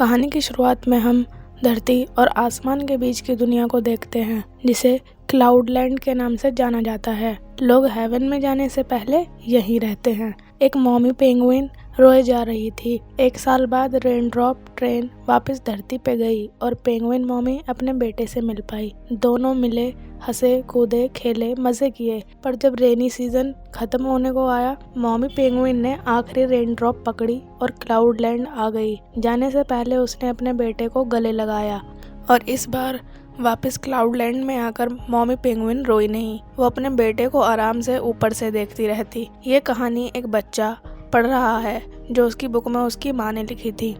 कहानी की शुरुआत में हम धरती और आसमान के बीच की दुनिया को देखते हैं, जिसे क्लाउडलैंड के नाम से जाना जाता है। लोग हेवन में जाने से पहले यहीं रहते हैं। एक मॉमी पेंगुइन रोए जा रही थी। 1 साल बाद रेनड्रॉप ट्रेन वापस धरती पे गई और पेंगुइन मॉमी अपने बेटे से मिल पाई। दोनों मिले, हंसे, कूदे, खेले, मजे किए। पर जब रेनी सीजन खत्म होने को आया, मॉमी पेंगुइन ने आखिरी रेनड्रॉप पकड़ी और क्लाउडलैंड आ गई। जाने से पहले उसने अपने बेटे को गले लगाया और इस बार वापस क्लाउडलैंड में आकर मॉमी पेंगुइन रोई नहीं। वो अपने बेटे को आराम से ऊपर से देखती रहती। ये कहानी एक बच्चा पढ़ रहा है जो उसकी बुक में उसकी माँ ने लिखी थी।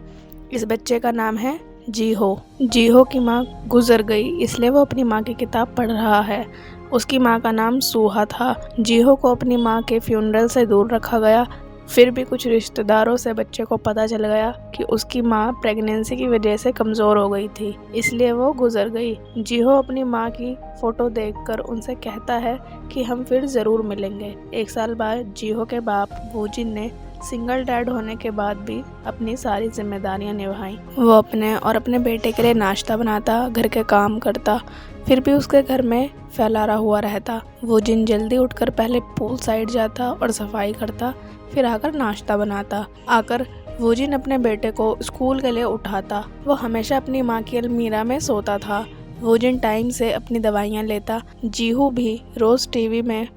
इस बच्चे का नाम है जीहो। जीहो की माँ गुजर गई, इसलिए वो अपनी माँ की किताब पढ़ रहा है। उसकी माँ का नाम सूहा था। जीहो को अपनी माँ के फ्यूनरल से दूर रखा गया। फिर भी कुछ रिश्तेदारों से बच्चे को पता चल गया कि उसकी माँ प्रेगनेंसी की वजह से कमज़ोर हो गई थी, इसलिए वो गुजर गई। जीहो अपनी माँ की फ़ोटो देखकर उनसे कहता है कि हम फिर ज़रूर मिलेंगे। 1 साल बाद जीहो के बाप वूजिन ने सिंगल डैड होने के बाद भी अपनी सारी जिम्मेदारियां निभाई। वो अपने और अपने बेटे के लिए नाश्ता बनाता, घर के काम करता, फिर भी उसके घर में फैलारा हुआ रहता। वूजिन जल्दी उठकर पहले पूल साइड जाता और सफाई करता, फिर आकर नाश्ता बनाता। आकर वूजिन अपने बेटे को स्कूल के लिए उठाता। वो हमेशा अपनी माँ की अलमीरा में सोता था। वूजिन टाइम से अपनी दवाइयाँ लेता। जीहू भी रोज़ टीवी में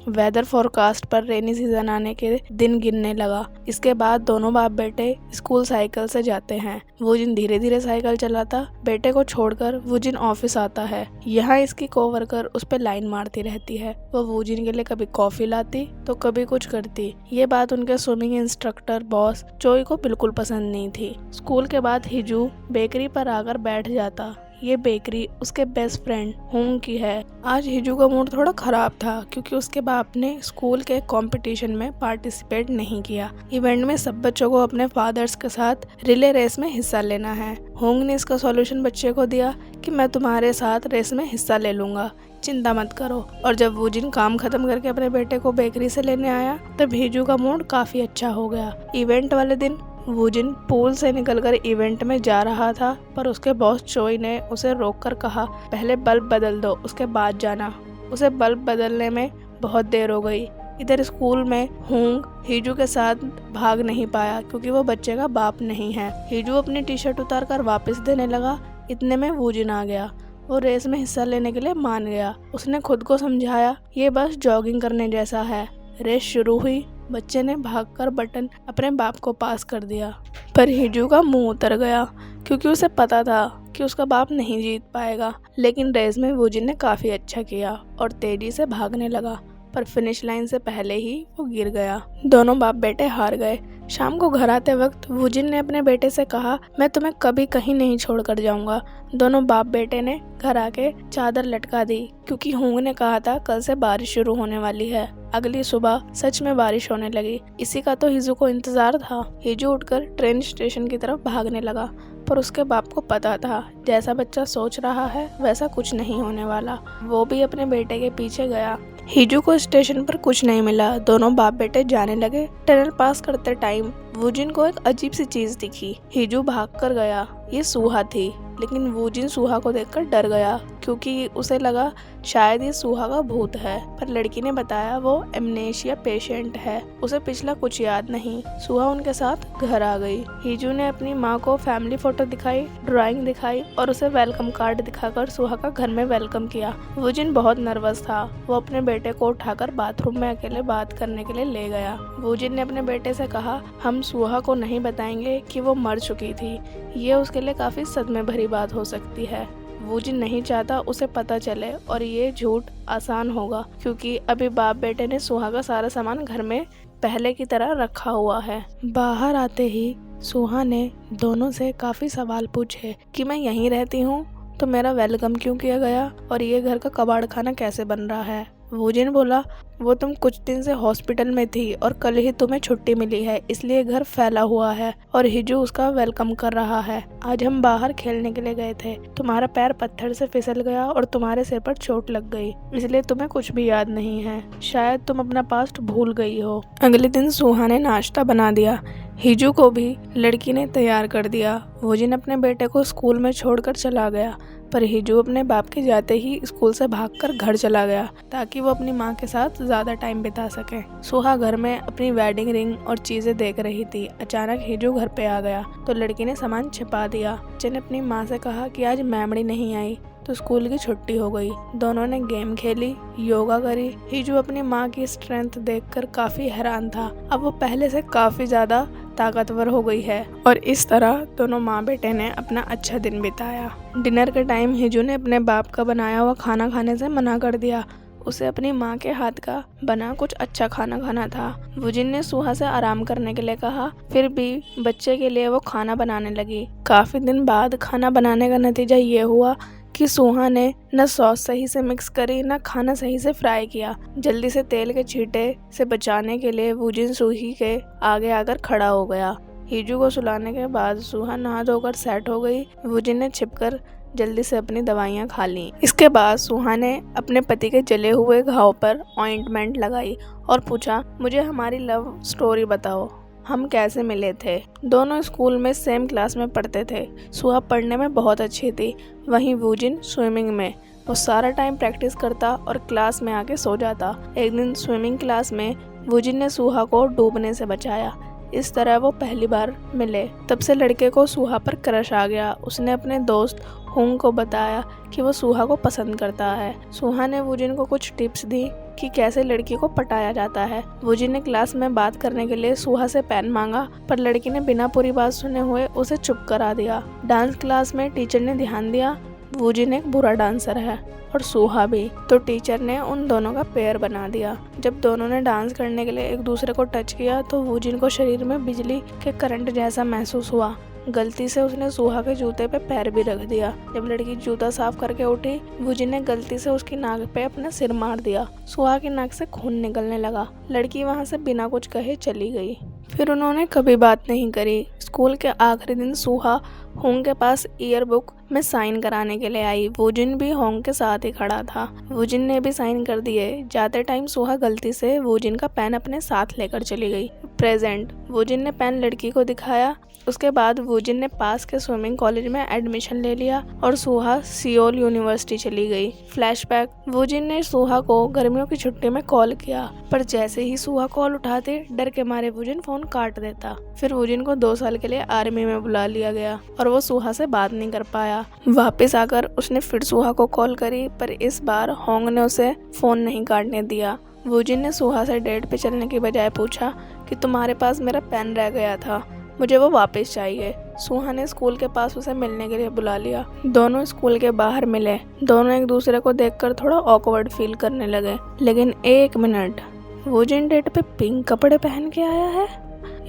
वेदर फोरकास्ट पर रेनी सीजन आने के दिन गिनने लगा। इसके बाद दोनों बाप बेटे स्कूल साइकिल से जाते हैं। वूजिन धीरे धीरे साइकिल चलाता। बेटे को छोड़कर वूजिन ऑफिस आता है। यहाँ इसकी कोवर्कर उस पर लाइन मारती रहती है। वो वूजिन के लिए कभी कॉफी लाती तो कभी कुछ करती। ये बात उनके स्विमिंग इंस्ट्रक्टर बॉस चोई को बिल्कुल पसंद नहीं थी। स्कूल के बाद हिजू बेकरी पर आकर बैठ जाता। ये बेकरी उसके बेस्ट फ्रेंड होंग की है। आज हिजू का मूड थोड़ा खराब था क्योंकि उसके बाप ने स्कूल के कंपटीशन में पार्टिसिपेट नहीं किया। इवेंट में सब बच्चों को अपने फादर्स के साथ रिले रेस में हिस्सा लेना है। होंग ने इसका सॉल्यूशन बच्चे को दिया कि मैं तुम्हारे साथ रेस में हिस्सा ले लूंगा, चिंता मत करो। और जब वूजिन काम खत्म करके अपने बेटे को बेकरी से लेने आया तब हिजू का मूड काफी अच्छा हो गया। इवेंट वाले दिन वूजिन पूल से निकलकर इवेंट में जा रहा था, पर उसके बॉस चोई ने उसे रोककर कहा, पहले बल्ब बदल दो, उसके बाद जाना। उसे बल्ब बदलने में बहुत देर हो गई। इधर स्कूल में होंग हिजू के साथ भाग नहीं पाया क्योंकि वो बच्चे का बाप नहीं है। हिजू अपनी टी शर्ट उतार कर वापस देने लगा। इतने में वूजिन आ गया। वो रेस में हिस्सा लेने के लिए मान गया। उसने खुद को समझाया, ये बस जॉगिंग करने जैसा है। रेस शुरू हुई। बच्चे ने भागकर बटन अपने बाप को पास कर दिया, पर हिजू का मुंह उतर गया क्योंकि उसे पता था कि उसका बाप नहीं जीत पाएगा। लेकिन रेस में वूजिन ने काफ़ी अच्छा किया और तेजी से भागने लगा, पर फिनिश लाइन से पहले ही वो गिर गया। दोनों बाप बेटे हार गए। शाम को घर आते वक्त वूजिन ने अपने बेटे से कहा, मैं तुम्हें कभी कहीं नहीं छोड़कर जाऊंगा। दोनों बाप बेटे ने घर आके चादर लटका दी क्योंकि होंग ने कहा था कल से बारिश शुरू होने वाली है। अगली सुबह सच में बारिश होने लगी। इसी का तो हिजू को इंतजार था। हिजू उठकर ट्रेन स्टेशन की तरफ भागने लगा, पर उसके बाप को पता था जैसा बच्चा सोच रहा है वैसा कुछ नहीं होने वाला। वो भी अपने बेटे के पीछे गया। हिजू को स्टेशन पर कुछ नहीं मिला। दोनों बाप बेटे जाने लगे। टनल पास करते टाइम वूजिन को एक अजीब सी चीज दिखी। हिजू भागकर गया। ये सूहा थी, लेकिन वूजिन सूहा को देखकर डर गया क्योंकि उसे लगा शायद ये सूहा का भूत है। पर लड़की ने बताया वो एमनेशिया पेशेंट है, उसे पिछला कुछ याद नहीं। सूहा उनके साथ घर आ गई। हिजू ने अपनी माँ को फैमिली फोटो दिखाई, ड्राइंग दिखाई और उसे वेलकम कार्ड दिखाकर सूहा का घर में वेलकम किया। वूजिन बहुत नर्वस था। वो अपने बेटे को उठाकर बाथरूम में अकेले बात करने के लिए ले गया। वूजिन ने अपने बेटे से कहा, हम सूहा को नहीं बताएंगे कि वो मर चुकी थी। ये उसके लिए काफी सदमे भरी बात हो सकती है। वूजिन नहीं चाहता उसे पता चले और ये झूठ आसान होगा क्योंकि अभी बाप बेटे ने सूहा का सारा सामान घर में पहले की तरह रखा हुआ है। बाहर आते ही सूहा ने दोनों से काफी सवाल पूछे कि मैं यहीं रहती हूँ तो मेरा वेलकम क्यों किया गया और ये घर का कबाड़ खाना कैसे बन रहा है। वूजिन बोला, वो तुम कुछ दिन से हॉस्पिटल में थी और कल ही तुम्हें छुट्टी मिली है, इसलिए घर फैला हुआ है और हिजू उसका वेलकम कर रहा है। आज हम बाहर खेलने के लिए गए थे। तुम्हारा पैर पत्थर से फिसल गया और तुम्हारे सिर पर चोट लग गई, इसलिए तुम्हें कुछ भी याद नहीं है। शायद तुम अपना पास्ट भूल गई हो। अगले दिन सुहा ने नाश्ता बना दिया। हिजू को भी लड़की ने तैयार कर दिया। वुजिन अपने बेटे को स्कूल में छोड़कर चला गया, पर हिजू अपने बाप के जाते ही स्कूल से भागकर घर चला गया ताकि वो अपनी माँ के साथ ज़्यादा टाइम बिता सके। सुहा घर में अपनी वेडिंग रिंग और चीज़ें देख रही थी। अचानक हिजू घर पे आ गया तो लड़की ने सामान छिपा दिया। बच्चे ने अपनी माँ से कहा कि आज मेमोरी नहीं आई तो स्कूल की छुट्टी हो गई। दोनों ने गेम खेली, योगा करी। हिजू अपनी माँ की स्ट्रेंथ देखकर काफ़ी हैरान था। अब वो पहले से काफ़ी ज़्यादा ताकतवर हो गई है और इस तरह दोनों माँ बेटे ने अपना अच्छा दिन बिताया। डिनर के टाइम हिजू ने अपने बाप का बनाया हुआ खाना खाने से मना कर दिया। उसे अपनी माँ के हाथ का बना कुछ अच्छा खाना खाना था। वुजिन ने सुहा से आराम करने के लिए कहा, फिर भी बच्चे के लिए वो खाना बनाने लगी। काफ़ी दिन बाद खाना बनाने का नतीजा ये हुआ कि सुहा ने न सॉस सही से मिक्स करी न खाना सही से फ्राई किया। जल्दी से तेल के छींटे से बचाने के लिए वुजिन सुही के आगे आकर खड़ा हो गया। हिजू को सुलाने के बाद सुहा नहा धोकर सेट हो गई। वुजिन ने छिपकर जल्दी से अपनी दवाइयाँ खा ली। इसके बाद सुहा ने अपने पति के जले हुए घाव पर ऑइंटमेंट लगाई और पूछा, मुझे हमारी लव स्टोरी बताओ, हम कैसे मिले थे। दोनों स्कूल में सेम क्लास में पढ़ते थे। सुहा पढ़ने में बहुत अच्छी थी, वहीं वुजिन स्विमिंग में। वो सारा टाइम प्रैक्टिस करता और क्लास में आके सो जाता। एक दिन स्विमिंग क्लास में वुजिन ने सुहा को डूबने से बचाया। इस तरह वो पहली बार मिले। तब से लड़के को सुहा पर क्रश आ गया। उसने अपने दोस्त होंग को बताया कि वो सुहा को पसंद करता है। सुहा ने वुजिन को कुछ टिप्स दी कि कैसे लड़की को पटाया जाता है। वुजिन ने क्लास में बात करने के लिए सुहा से पेन मांगा, पर लड़की ने बिना पूरी बात सुने हुए उसे चुप करा दिया। डांस क्लास में टीचर ने ध्यान दिया वुजिन एक बुरा डांसर है और सुहा भी, तो टीचर ने उन दोनों का पेयर बना दिया। जब दोनों ने डांस करने के लिए एक दूसरे को टच किया तो वुजिन को शरीर में बिजली के करंट जैसा महसूस हुआ। गलती से उसने सुहा के जूते पे पैर भी रख दिया। जब लड़की जूता साफ करके उठी, वुजिन ने गलती से उसकी नाक पे अपना सिर मार दिया। सुहा की नाक से खून निकलने लगा। लड़की वहाँ से बिना कुछ कहे चली गई। फिर उन्होंने कभी बात नहीं करी। स्कूल के आखिरी दिन सुहा होंग के पास ईयर बुक में साइन कराने के लिए आई। वुजिन भी होंग के साथ ही खड़ा था। वुजिन ने भी साइन कर दिए। जाते टाइम सुहा गलती से वुजिन का पेन अपने साथ लेकर चली गई। प्रेजेंट, वुजिन ने पेन लड़की को दिखाया। उसके बाद वुजिन ने पास के स्विमिंग कॉलेज में एडमिशन ले लिया और सुहा सियोल यूनिवर्सिटी चली गई। फ्लैशबैक, वुजिन ने सुहा को गर्मियों की छुट्टी में कॉल किया, पर जैसे ही सुहा कॉल उठाते डर के मारे वुजिन फोन काट देता। फिर वुजिन को 2 साल के लिए आर्मी में बुला लिया गया और वो सुहा से बात नहीं कर पाया। वापस आकर उसने फिर सुहा को कॉल करी, पर इस बार होंग ने उसे फोन नहीं काटने दिया। वुजिन ने सुहा से डेट पे चलने की बजाय पूछा कि तुम्हारे पास मेरा पेन रह गया था, मुझे वो वापस चाहिए। सुहा ने स्कूल के पास उसे मिलने के लिए बुला लिया। दोनों स्कूल के बाहर मिले। दोनों एक दूसरे को देखकर थोड़ा ऑकवर्ड फील करने लगे। लेकिन एक मिनट, वुजिन डेट पे पिंक कपड़े पहन के आया है।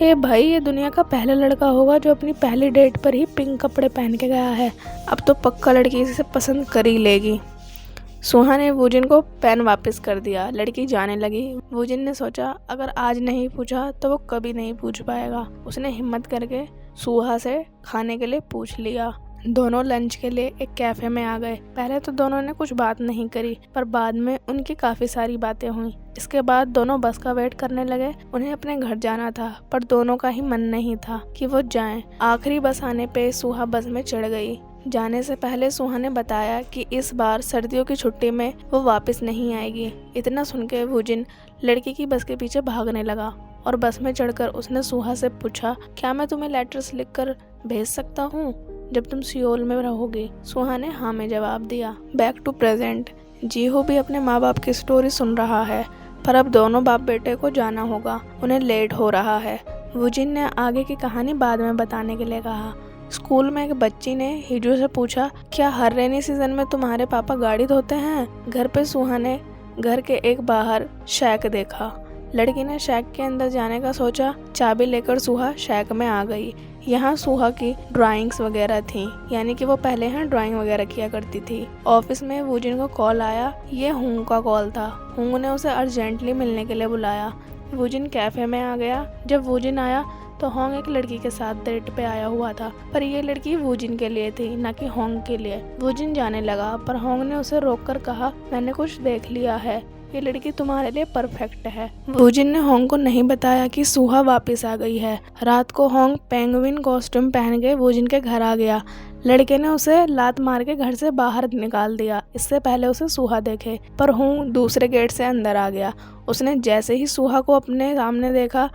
ए भाई, ये दुनिया का पहला लड़का होगा जो अपनी पहली डेट पर ही पिंक कपड़े पहन के गया है। अब तो पक्का लड़की इसे पसंद कर ही लेगी। सुहा ने वुजिन को पेन वापस कर दिया। लड़की जाने लगी। वुजिन ने सोचा अगर आज नहीं पूछा तो वो कभी नहीं पूछ पाएगा। उसने हिम्मत करके सुहा से खाने के लिए पूछ लिया। दोनों लंच के लिए एक कैफे में आ गए। पहले तो दोनों ने कुछ बात नहीं करी, पर बाद में उनकी काफ़ी सारी बातें हुई। इसके बाद दोनों बस का वेट करने लगे। उन्हें अपने घर जाना था, पर दोनों का ही मन नहीं था कि वो जाएं। आखिरी बस आने पे सुहा बस में चढ़ गई। जाने से पहले सुहा ने बताया कि इस बार सर्दियों की छुट्टी में वो वापस नहीं आएगी। इतना सुनकर वुजिन लड़की की बस के पीछे भागने लगा और बस में चढ़कर उसने सुहा से पूछा, क्या मैं तुम्हें लेटर्स लिखकर भेज सकता हूँ जब तुम सियोल में रहोगी? सुहा ने हाँ में जवाब दिया। बैक टू प्रेजेंट, जीहो भी अपने माँ बाप की स्टोरी सुन रहा है, पर अब दोनों बाप बेटे को जाना होगा। उन्हें लेट हो रहा है। वुजिन ने आगे की कहानी बाद में बताने के लिए कहा। स्कूल में एक बच्ची ने हिजू से पूछा, क्या हर रेनी सीजन में तुम्हारे पापा गाड़ी धोते हैं? घर पे सुहा ने घर के एक बाहर शैक देखा। लड़की ने शैक के अंदर जाने का सोचा। चाबी लेकर सुहा शैक में आ गई। यहाँ सुहा की ड्राइंग्स वगैरह थी, यानी कि वो पहले यहाँ ड्राइंग वगैरह किया करती थी। ऑफिस में वुजिन को कॉल आया। ये हुंग का कॉल था। हुंग ने उसे अर्जेंटली मिलने के लिए बुलाया। वुजिन कैफे में आ गया। जब वुजिन आया तो होंग एक लड़की के साथ डेट पे आया हुआ था, पर ये लड़की वूजिन के लिए थी, न कि होंग के लिए। वूजिन जाने लगा, पर होंग ने उसे रोककर कहा, मैंने कुछ देख लिया है, ये लड़की तुम्हारे लिए परफेक्ट है। वूजिन ने होंग को नहीं बताया कि सुहा वापस आ गई है। रात को होंग पेंगुइन कॉस्ट्यूम पहन के वूजिन के घर आ गया। लड़के ने उसे लात मार के घर से बाहर निकाल दिया, इससे पहले उसे सुहा देखे। पर होंग दूसरे गेट से अंदर आ गया। उसने जैसे ही सुहा को अपने सामने देखा,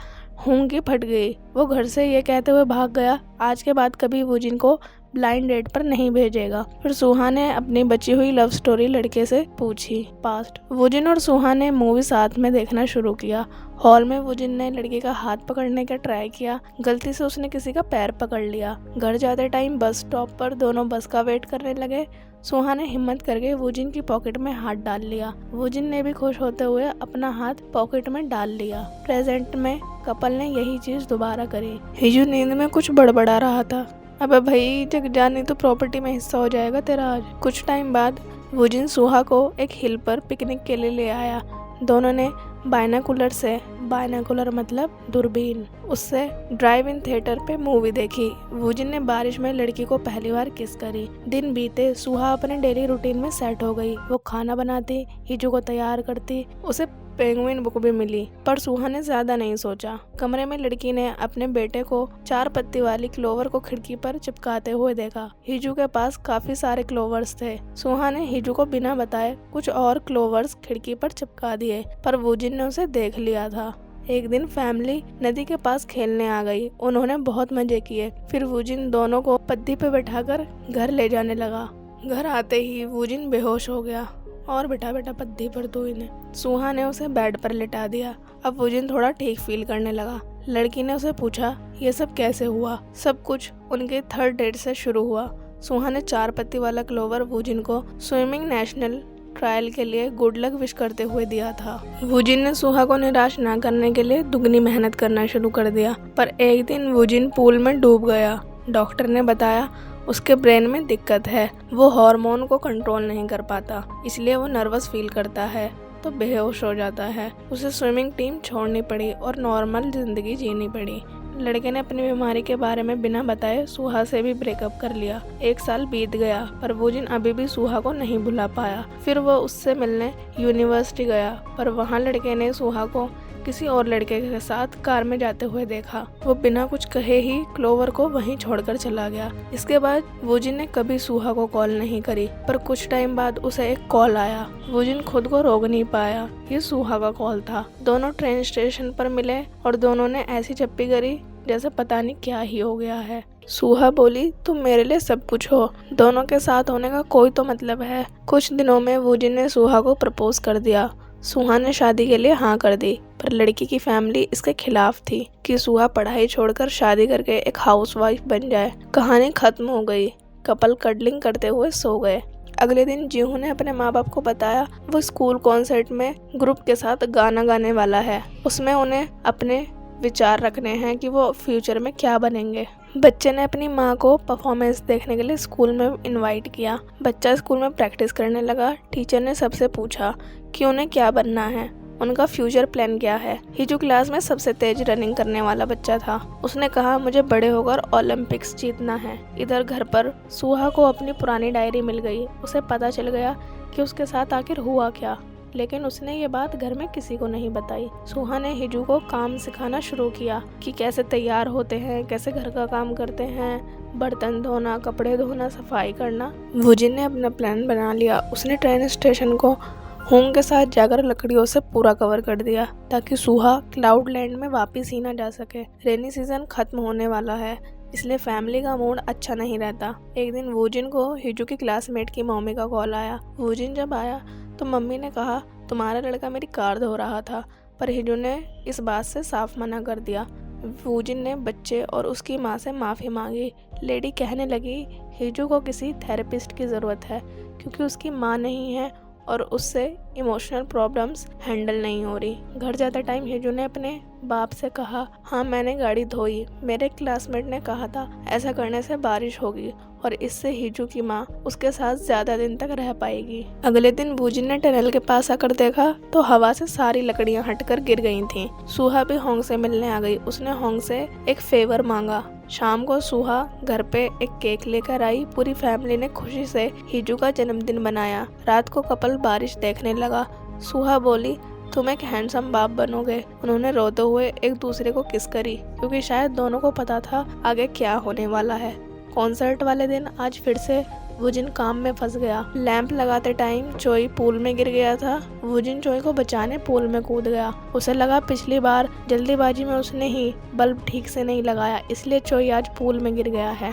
होंग की फट गई। वो घर से ये कहते हुए भाग गया, आज के बाद कभी वूजिन को ब्लाइंड डेट पर नहीं भेजेगा। फिर सुहा ने अपनी बची हुई लव स्टोरी लड़के से पूछी। पास्ट। वूजिन और सुहा ने मूवी साथ में देखना शुरू किया। हॉल में वूजिन ने लड़की का हाथ पकड़ने का ट्राई किया, गलती से उसने किसी का पैर पकड़ लिया। घर जाते टाइम बस स्टॉप पर दोनों बस का वेट करने लगे। सुहा ने हिम्मत करके वूजिन की पॉकेट में हाथ डाल लिया। वूजिन ने भी खुश होते हुए अपना हाथ पॉकेट में डाल लिया। प्रेजेंट में कपल ने यही चीज दोबारा करी। हिजू नींद में कुछ बड़बड़ा रहा था। अबे भाई, जग जानी तो प्रॉपर्टी में हिस्सा हो जाएगा तेरा आज। कुछ टाइम बाद वूजिन सुहा को एक हिल पर पिकनिक के लिए ले आया। दोनों ने बायनाकुलर मतलब दूरबीन, उससे ड्राइव इन थिएटर पे मूवी देखी। वूजिन ने बारिश में लड़की को पहली बार किस करी। दिन बीते, सुहा अपने डेली रूटीन में सेट हो गई। वो खाना बनाती, हिजू को तैयार करती, उसे पेंगुइन बुक भी मिली। पर सुहा ने ज्यादा नहीं सोचा। कमरे में लड़की ने अपने बेटे को 4 पत्ती वाली क्लोवर को खिड़की पर चिपकाते हुए देखा। हिजू के पास काफी सारे क्लोवर्स थे। सुहा ने हिजू को बिना बताए कुछ और क्लोवर्स खिड़की पर चिपका दिए, पर वूजिन ने उसे देख लिया था। एक दिन फैमिली नदी के पास खेलने आ गई। उन्होंने बहुत मजे किए। फिर वूजिन दोनों को पत्ती पे बैठाकर घर ले जाने लगा। घर आते ही वूजिन बेहोश हो गया। और बेटा पत्ती पर तो इन्हें। सुहा ने उसे बेड पर लिटा दिया। अब वूजिन थोड़ा ठीक फील करने लगा। लड़की ने उसे पूछा, ये सब कैसे हुआ? सब कुछ उनके थर्ड डेट से शुरू हुआ। सुहा ने 4 पत्ती वाला क्लोवर वूजिन को स्विमिंग नेशनल ट्रायल के लिए गुड लक विश करते हुए दिया था। वूजिन ने सुहा को निराश न करने के लिए दुगनी मेहनत करना शुरू कर दिया। पर एक दिन वूजिन पूल में डूब गया। डॉक्टर ने बताया उसके ब्रेन में दिक्कत है। वो हार्मोन को कंट्रोल नहीं कर पाता, इसलिए वो नर्वस फील करता है तो बेहोश हो जाता है। उसे स्विमिंग टीम छोड़नी पड़ी और नॉर्मल जिंदगी जीनी पड़ी। लड़के ने अपनी बीमारी के बारे में बिना बताए सुहा से भी ब्रेकअप कर लिया। 1 साल बीत गया, पर वूजिन अभी भी सुहा को नहीं भुला पाया। फिर वो उससे मिलने यूनिवर्सिटी गया, पर वहाँ लड़के ने सुहा को किसी और लड़के के साथ कार में जाते हुए देखा। वो बिना कुछ कहे ही क्लोवर को वहीं छोड़कर चला गया। इसके बाद वूजिन ने कभी सुहा को कॉल नहीं करी, पर कुछ टाइम बाद उसे एक कॉल आया। वूजिन खुद को रोक नहीं पाया, ये सुहा का कॉल था। दोनों ट्रेन स्टेशन पर मिले और दोनों ने ऐसी चप्पी करी जैसे पता नहीं क्या ही हो गया है। सुहा बोली, तुम मेरे लिए सब कुछ हो, दोनों के साथ होने का कोई तो मतलब है। कुछ दिनों में वूजिन ने सुहा को प्रपोज कर दिया। सुहा ने शादी के लिए हाँ कर दी, पर लड़की की फैमिली इसके खिलाफ थी कि सुहा पढ़ाई छोड़कर शादी करके एक हाउसवाइफ बन जाए। कहानी खत्म हो गई। कपल कडलिंग करते हुए सो गए। अगले दिन जीहू ने अपने माँ बाप को बताया वो स्कूल कॉन्सर्ट में ग्रुप के साथ गाना गाने वाला है। उसमें उन्हें अपने विचार रखने हैं कि वो फ्यूचर में क्या बनेंगे। बच्चे ने अपनी माँ को परफॉर्मेंस देखने के लिए स्कूल में इनवाइट किया। बच्चा स्कूल में प्रैक्टिस करने लगा। टीचर ने सबसे पूछा कि उन्हें क्या बनना है, उनका फ्यूचर प्लान क्या है। हिजू क्लास में सबसे तेज रनिंग करने वाला बच्चा था। उसने कहा, मुझे बड़े होकर ओलंपिक्स जीतना है। इधर घर पर सुहा को अपनी पुरानी डायरी मिल गई। उसे पता चल गया कि उसके साथ आखिर हुआ क्या, लेकिन उसने ये बात घर में किसी को नहीं बताई। सुहा ने हिजू को काम सिखाना शुरू किया कि कैसे तैयार होते हैं, कैसे घर का काम करते हैं, बर्तन धोना, कपड़े धोना, सफाई करना। वूजिन ने अपना प्लान बना लिया। उसने ट्रेन स्टेशन को होंग के साथ जाकर लकड़ियों से पूरा कवर कर दिया ताकि सुहा क्लाउड लैंड में वापस ही ना जा सके। रेनी सीजन खत्म होने वाला है, इसलिए फैमिली का मूड अच्छा नहीं रहता। एक दिन वूजिन को हिजू की क्लासमेट की मम्मी का कॉल आया। वूजिन जब आया तो मम्मी ने कहा, तुम्हारा लड़का मेरी कार धो रहा था, पर हिजू ने इस बात से साफ मना कर दिया। वूजिन ने बच्चे और उसकी माँ से माफ़ी मांगी। लेडी कहने लगी, हिजू को किसी थेरेपिस्ट की ज़रूरत है क्योंकि उसकी माँ नहीं है और उससे इमोशनल प्रॉब्लम्स हैंडल नहीं हो रही। घर जाते टाइम हिजू ने अपने बाप से कहा, हाँ मैंने गाड़ी धोई, मेरे क्लासमेट ने कहा था ऐसा करने से बारिश होगी और इससे हिजू की माँ उसके साथ ज्यादा दिन तक रह पाएगी। अगले दिन वूजिन ने टनल के पास आकर देखा तो हवा से सारी लकड़ियां हटकर गिर गई थीं। सूहा भी होंग से मिलने आ गई। उसने होंग से एक फेवर मांगा। शाम को सूहा घर पे एक केक लेकर आई। पूरी फैमिली ने खुशी से हिजू का जन्मदिन मनाया। रात को कपल बारिश देखने लगा। सूहा बोली, तुम एक हैंडसम बाप बनोगे। उन्होंने रोते हुए एक दूसरे को किस करी, क्योंकि शायद दोनों को पता था आगे क्या होने वाला है। कॉन्सर्ट वाले दिन आज फिर से वूजिन काम में फंस गया। लैंप लगाते टाइम चोई पूल में गिर गया था। वूजिन चोई को बचाने पूल में कूद गया। उसे लगा पिछली बार जल्दीबाजी में उसने ही बल्ब ठीक से नहीं लगाया, इसलिए चोई आज पूल में गिर गया है।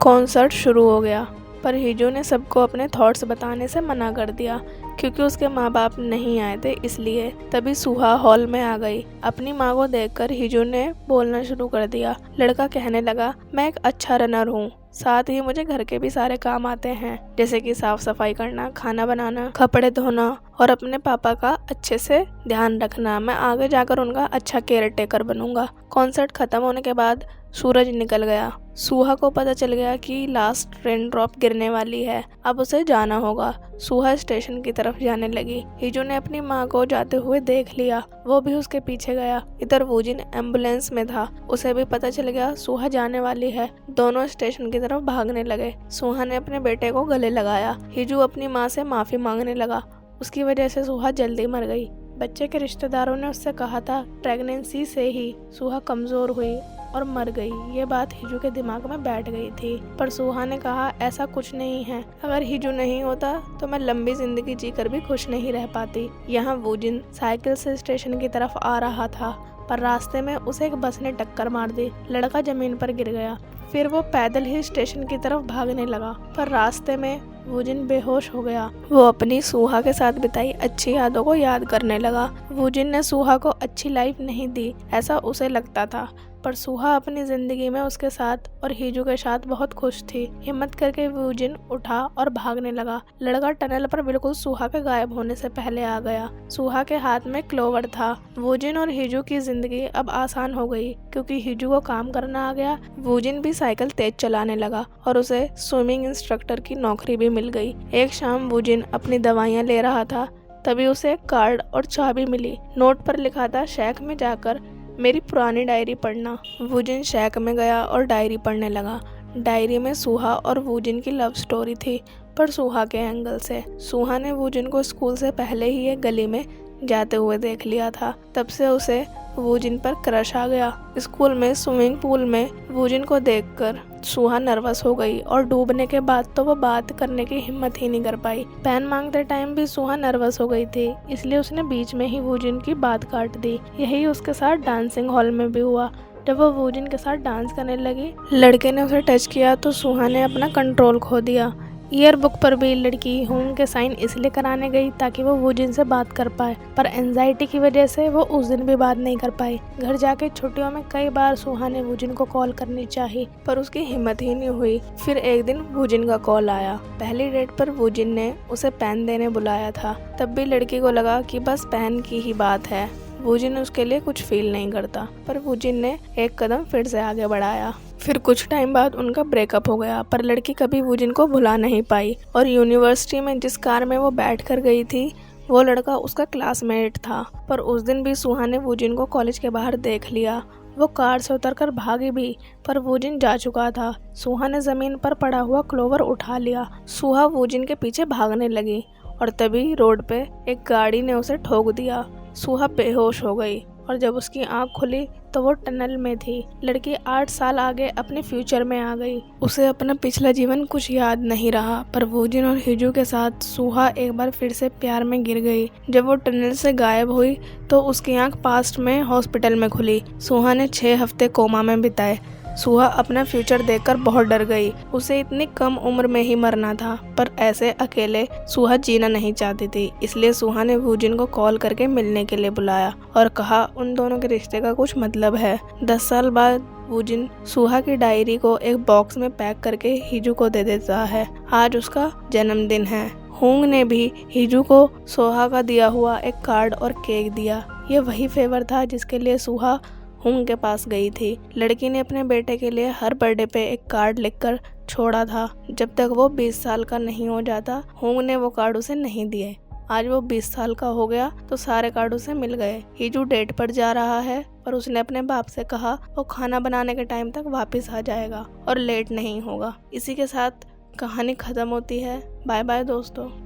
कॉन्सर्ट शुरू हो गया, पर हिजू ने सबको अपने थॉट्स बताने से मना कर दिया, क्योंकि उसके माँ बाप नहीं आए थे इसलिए। तभी सूहा हॉल में आ गई। अपनी माँ को देखकर हिजू ने बोलना शुरू कर दिया। लड़का कहने लगा, मैं एक अच्छा रनर हूँ, साथ ही मुझे घर के भी सारे काम आते हैं, जैसे कि साफ सफाई करना, खाना बनाना, कपड़े धोना और अपने पापा का अच्छे से ध्यान रखना। मैं आगे जाकर उनका अच्छा केयर टेकर बनूंगा। कॉन्सर्ट खत्म होने के बाद सूरज निकल गया। सूहा को पता चल गया कि लास्ट ट्रेन ड्रॉप गिरने वाली है, अब उसे जाना होगा। सूहा स्टेशन की तरफ जाने लगी। हिजू ने अपनी माँ को जाते हुए देख लिया, वो भी उसके पीछे गया। इधर वूजिन एम्बुलेंस में था, उसे भी पता चल गया सूहा जाने वाली है। दोनों स्टेशन की तरफ भागने लगे। सूहा ने अपने बेटे को गले लगाया। हिजू अपनी माँ से माफी मांगने लगा, उसकी वजह से सूहा जल्दी मर गई। बच्चे के रिश्तेदारों ने उससे कहा था प्रेगनेंसी से ही सूहा कमजोर हुई और मर गई। ये बात हिजू के दिमाग में बैठ गई थी, पर सूहा ने कहा ऐसा कुछ नहीं है, अगर हिजू नहीं होता तो मैं लंबी जिंदगी जीकर भी खुश नहीं रह पाती। यहाँ वूजिन साइकिल से स्टेशन की तरफ आ रहा था, पर रास्ते में उसे एक बस ने टक्कर मार दी। लड़का जमीन पर गिर गया। फिर वो पैदल ही स्टेशन की तरफ भागने लगा, पर रास्ते में वूजिन बेहोश हो गया। वो अपनी सूहा के साथ बिताई अच्छी यादों को याद करने लगा। वूजिन ने सूहा को अच्छी लाइफ नहीं दी, ऐसा उसे लगता था, पर सूहा अपनी जिंदगी में उसके साथ और हिजू के साथ बहुत खुश थी। हिम्मत करके वूजिन उठा और भागने लगा। लड़का टनल पर बिल्कुल सूहा के गायब होने से पहले आ गया। सूहा के हाथ में क्लोवर था। वूजिन और हिजू की जिंदगी अब आसान हो गई, क्योंकि हिजू को काम करना आ गया। वूजिन भी साइकिल तेज चलाने लगा और उसे स्विमिंग इंस्ट्रक्टर की नौकरी भी मिल गई। एक शाम वूजिन अपनी दवाइयाँ ले रहा था, तभी उसे एक कार्ड और चाबी मिली। नोट पर लिखा था, शैक में जाकर मेरी पुरानी डायरी पढ़ना। वूजिन शैक में गया और डायरी पढ़ने लगा। डायरी में सूहा और वूजिन की लव स्टोरी थी, पर सूहा के एंगल से। सूहा ने वूजिन को स्कूल से पहले ही एक गली में जाते हुए देख लिया था, तब से उसे वूजिन पर क्रश आ गया। स्कूल में स्विमिंग पूल में वूजिन को देखकर सूहा नर्वस हो गई और डूबने के बाद तो वो बात करने की हिम्मत ही नहीं कर पाई। पेन मांगते टाइम भी सूहा नर्वस हो गई थी, इसलिए उसने बीच में ही वूजिन की बात काट दी। यही उसके साथ डांसिंग हॉल में भी हुआ। जब वो वूजिन के साथ डांस करने लगी, लड़के ने उसे टच किया तो सूहा ने अपना कंट्रोल खो दिया। ईयर बुक पर भी लड़की होंग के साइन इसलिए कराने गई ताकि वो वूजिन से बात कर पाए, पर एंजाइटी की वजह से वो उस दिन भी बात नहीं कर पाई। घर जाके छुट्टियों में कई बार सूहा ने वूजिन को कॉल करनी चाहिए, पर उसकी हिम्मत ही नहीं हुई। फिर एक दिन वूजिन का कॉल आया। पहली डेट पर वूजिन ने उसे पेन देने बुलाया था, तब भी लड़की को लगा कि बस पेन की ही बात है, वूजिन उसके लिए कुछ फील नहीं करता। पर वूजिन ने एक कदम फिर से आगे बढ़ाया। फिर कुछ टाइम बाद उनका ब्रेकअप हो गया, पर लड़की कभी वूजिन को भुला नहीं पाई और यूनिवर्सिटी में जिस कार में वो बैठ कर गई थी वो लड़का उसका क्लासमेट था। पर उस दिन भी सूहा ने वूजिन को कॉलेज के बाहर देख लिया। वो कार से उतरकर भागी भी, पर वूजिन जा चुका था। सूहा ने जमीन पर पड़ा हुआ क्लोवर उठा लिया। सूहा वूजिन के पीछे भागने लगी और तभी रोड पे एक गाड़ी ने उसे ठोक दिया। सूहा बेहोश हो गई और जब उसकी आंख खुली तो वो टनल में थी। लड़की 8 साल आगे अपने फ्यूचर में आ गई। उसे अपना पिछला जीवन कुछ याद नहीं रहा, पर वूजिन और हिजू के साथ सूहा एक बार फिर से प्यार में गिर गई। जब वो टनल से गायब हुई तो उसकी आंख पास्ट में हॉस्पिटल में खुली। सूहा ने 6 हफ्ते कोमा में बिताए। सूहा अपना फ्यूचर देखकर बहुत डर गई। उसे इतनी कम उम्र में ही मरना था, पर ऐसे अकेले सूहा जीना नहीं चाहती थी। इसलिए सूहा ने वूजिन को कॉल करके मिलने के लिए बुलाया और कहा उन दोनों के रिश्ते का कुछ मतलब है। 10 साल बाद वूजिन सूहा की डायरी को एक बॉक्स में पैक करके हिजू को दे देता है। आज उसका जन्मदिन है। होंग ने भी हिजू को सूहा का दिया हुआ एक कार्ड और केक दिया। ये वही फेवर था जिसके लिए सुहा हुंग के पास गई थी। लड़की ने अपने बेटे के लिए हर बर्थडे पे एक कार्ड लिखकर छोड़ा था। जब तक वो 20 साल का नहीं हो जाता, हुंग ने वो कार्ड उसे नहीं दिए। आज वो 20 साल का हो गया तो सारे कार्ड उसे मिल गए। हीजू डेट पर जा रहा है पर उसने अपने बाप से कहा वो खाना बनाने के टाइम तक वापस आ जाएगा और लेट नहीं होगा। इसी के साथ कहानी खत्म होती है। बाय बाय दोस्तों।